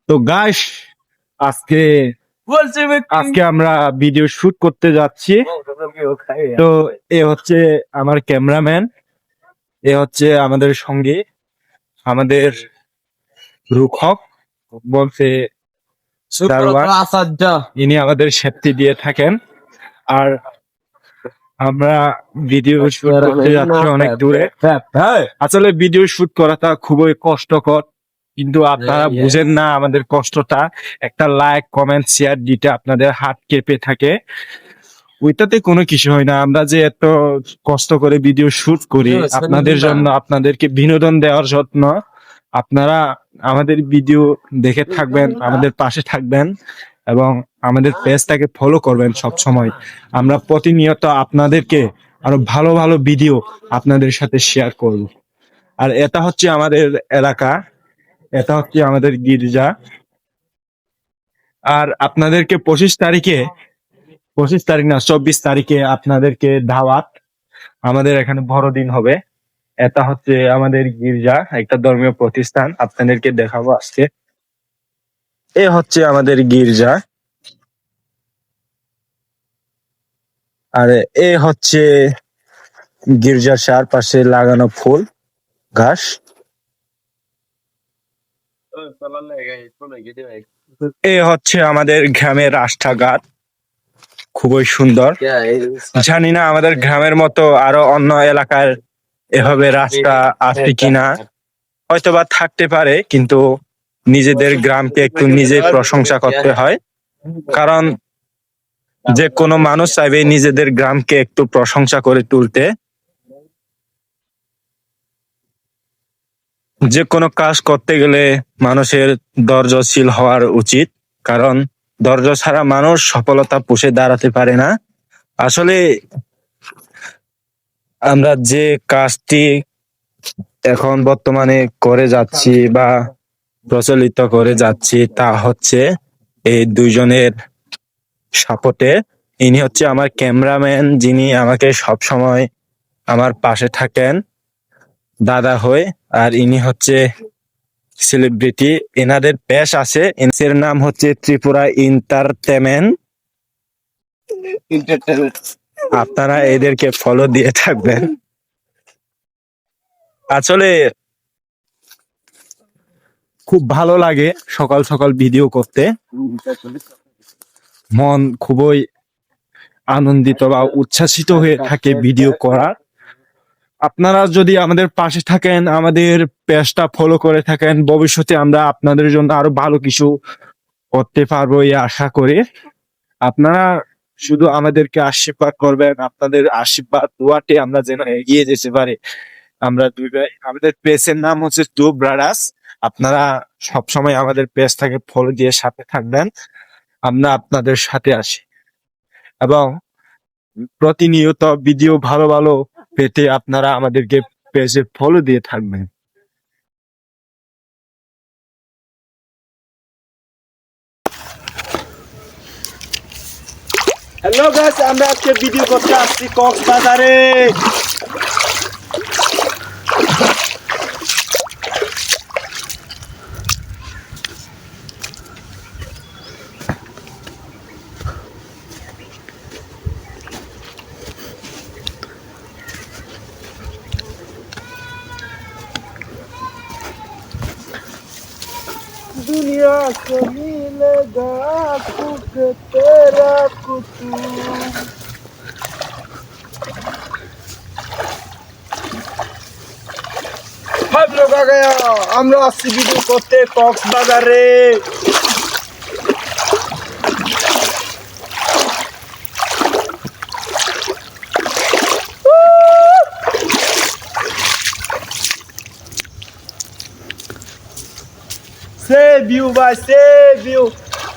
তো গাইস, আজকে আজকে আমরা ভিডিও শুট করতে যাচ্ছি। তো এ হচ্ছে আমার ক্যামেরাম্যান, এ হচ্ছে আমাদের সঙ্গী, আমাদের রুখক বলতে দারোয়ান। ইনি আমাদের সেফটি দিয়ে থাকেন। আর আমরা ভিডিও শুট করতে যাচ্ছি অনেক দূরে। আসলে ভিডিও শুট করাটা খুবই কষ্টকর, কিন্তু আপনারা বুঝেন না আমাদের কষ্টটা। একটা লাইক, কমেন্ট, শেয়ার দিতে আপনাদের হাত কেঁপে থাকে, ওইটাতে কোনো কিছু হয় না। আমরা যে এত কষ্ট করে ভিডিও শুট করি আপনাদের জন্য, আপনাদেরকে বিনোদন দেওয়ার জন্য। আপনারা আমাদের ভিডিও দেখে থাকবেন, আমাদের পাশে থাকবেন এবং আমাদের পেজটাকে ফলো করবেন সব সময়। আমরা প্রতিনিয়ত আপনাদেরকে আরো ভালো ভালো ভিডিও আপনাদের সাথে শেয়ার করব। আর এটা হচ্ছে আমাদের এলাকা, এটা হচ্ছে আমাদের গির্জা। আর আপনাদেরকে 25 তারিখ না, 24 তারিখে আপনাদেরকে দাওয়াত। আমাদের এখানে বড়দিন হবে। এটা হচ্ছে আমাদের গির্জা, একটা ধর্মীয় প্রতিষ্ঠান। আপনাদেরকে দেখাবো আজকে। এ হচ্ছে আমাদের গির্জা, আর এ হচ্ছে গির্জার চারপাশে লাগানো ফুল ঘাস। এ হচ্ছে আমাদের গ্রামের রাস্তাঘাট, খুবই সুন্দর। জানি না আমাদের গ্রামের মতো আরো অন্য এলাকার এভাবে রাস্তা আছে কিনা, হয়তোবা থাকতে পারে, কিন্তু নিজেদের গ্রামকে একটু নিজে প্রশংসা করতে হয়। কারণ যে কোনো মানুষ চাইবে নিজেদের গ্রামকে একটু প্রশংসা করে তুলতে। যে কোনো কাজ করতে গেলে মানুষের ধৈর্যশীল হওয়ার উচিত, কারণ ধৈর্য ছাড়া মানুষ সফলতা পুষে দাঁড়াতে পারে না। আসলে আমরা যে কাজটি এখন বর্তমানে করে যাচ্ছি বা প্রচলিত করে যাচ্ছি, তা হচ্ছে এই দুইজনের সাপোর্টে। ইনি হচ্ছে আমার ক্যামেরাম্যান, যিনি আমাকে সব সময় আমার পাশে থাকেন দাদা হয়ে। আর ইনি হচ্ছে সেলিব্রিটি, এনাদের পেশ আছে, এর নাম হচ্ছে ত্রিপুরা এন্টারটেনমেন্ট। আপনারা এদেরকে ফলো দিয়ে থাকবেন। আসলে খুব ভালো লাগে সকাল সকাল ভিডিও করতে, মন খুবই আনন্দিত বা উচ্ছ্বাসিত হয়ে থাকে ভিডিও করার। আপনারা যদি আমাদের পাশে থাকেন, আমাদের পেজটা ফলো করে থাকেন, ভবিষ্যতে আমরা আপনাদের জন্য আরো ভালো কিছু করতে পারবো এই আশা করি। আপনারা শুধু আমাদেরকে আশীর্বাদ করবেন, আপনাদের আশীর্বাদ দোয়াতে আমরা যেন এগিয়ে যেতে পারি। আমরা দুই ভাই, আমাদের পেজের নাম হচ্ছে টু ব্রাদার্স। আপনারা সবসময় আমাদের পেজটাকে ফলো দিয়ে সাথে থাকবেন, আমরা আপনাদের সাথে আছি। এবং প্রতিনিয়ত ভিডিও ভালো ভালো পেতে আপনারা আমাদেরকে পেজে ফলো দিয়ে থাকবেন। হ্যালো গাইস, আমরা আজকে ভিডিও করতে আসছি কক্সবাজারে। दुनिया से मिलेगा सुख तेरा कुतूब। हम लोग आ गया, আমরা আসছি ভিডিও করতে কক্সবাজারে। সে ভিউ ভাই, সে ভিউ,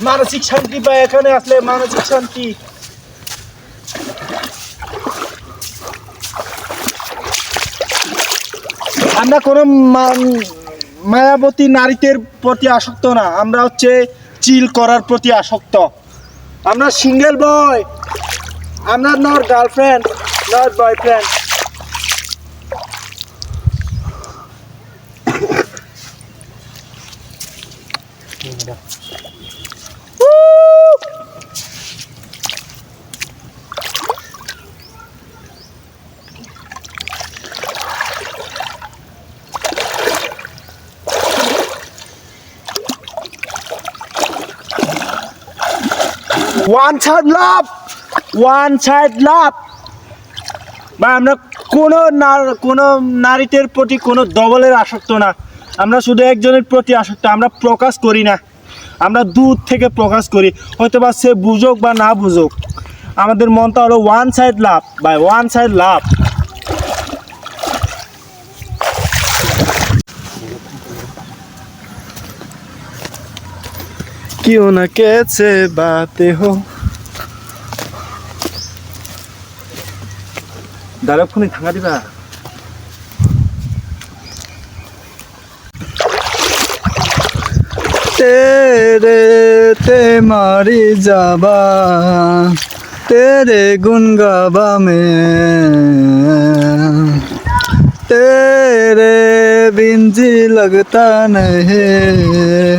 মানসিক শান্তি পাই এখানে আসলে, মানসিক শান্তি। আমরা কোনো মায়াবতী নারীদের প্রতি আসক্ত না, আমরা হচ্ছে চিল করার প্রতি আসক্ত। আমরা সিঙ্গেল বয়, আমরা not girlfriend, not boyfriend. One side love, one side love. বা আমরা কোনো নারীদের প্রতি কোনো দবলের আসক্ত না, আমরা শুধু একজনের প্রতি আসক্ত। আমরা প্রকাশ করি না, আমরা দূর থেকে প্রকাশ করি, হয়তো বা সে বুঝুক বা না বুঝুক। আমাদের মনটা হলো one side love by one side love. क्यों न कैसे बातें हो। দাঁড়া ফোনে থাকা দিবা। तेरे ते मारी जाबा तेरे गुन गाबा में तेरे बिन जी लगता नहीं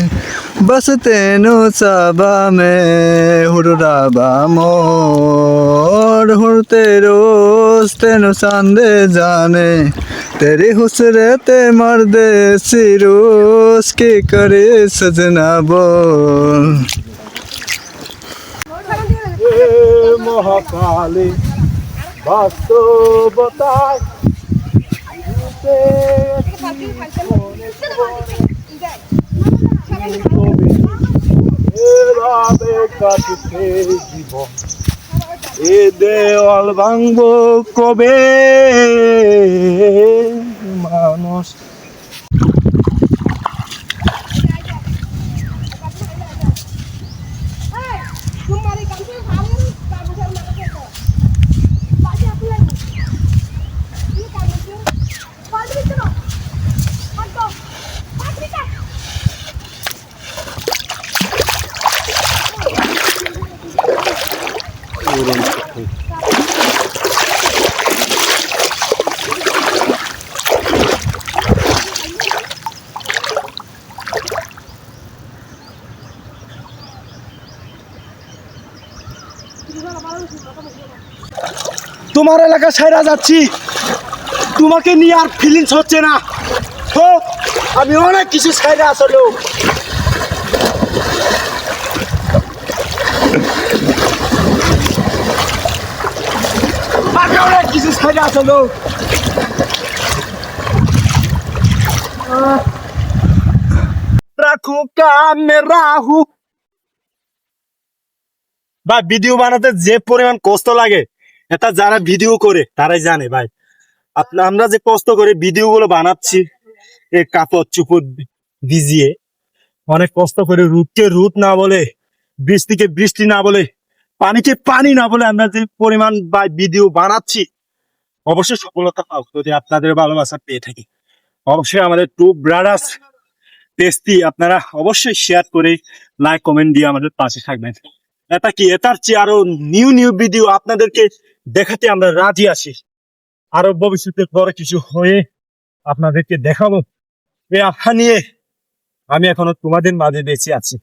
बस तेनु साबा में हुराबा मोर हुरते रोज तेनु सांदे जाने तेरी हुसरते मर्दे सिरोस की करे सजना बोल। মহাকালে বাস্তবতায় এভাবে কাটছে জীবন, এ দেওয়াল ভাঙবো কবে মানুষ। তোমার এলাকা ছাইরা যাচ্ছি, তোমাকে নিয়ে আর ফিলিংস হচ্ছে না। হোক আমি অনেক কিছু ছাইরা আসলেও অনেক কিছু ছাইরা আসলেও রাখু কামে রাহু। বা ভিডিও বানাতে যে পরিমাণ কষ্ট লাগে এটা যারা ভিডিও করে তারাই জানে ভাই। আমরা যে কষ্ট করে ভিডিও গুলো বানাচ্ছি, এই কাপড় চুপড় ভিজিয়ে অনেক কষ্ট করে, রোদকে রোদ না বলে, বৃষ্টিকে বৃষ্টি না বলে, পানিকে পানি না বলে আমরা যে পরিমাণ বা ভিডিও বানাচ্ছি, অবশ্যই সফলতা পাও যদি আপনাদের ভালোবাসা পেয়ে থাকি। অবশ্যই আমাদের টু ব্রাদার্স পেজটি আপনারা অবশ্যই শেয়ার করে লাইক কমেন্ট দিয়ে আমাদের পাশে থাকবেন। এটা কি, এটার চেয়ে আরো নিউ নিউ ভিডিও আপনাদেরকে দেখাতে আমরা রাজি আছি। আরো ভবিষ্যতে বড় কিছু হয়ে আপনাদেরকে দেখাবো, এই আশা নিয়ে আমি এখনো তোমাদের মাঝে বেঁচে আছি।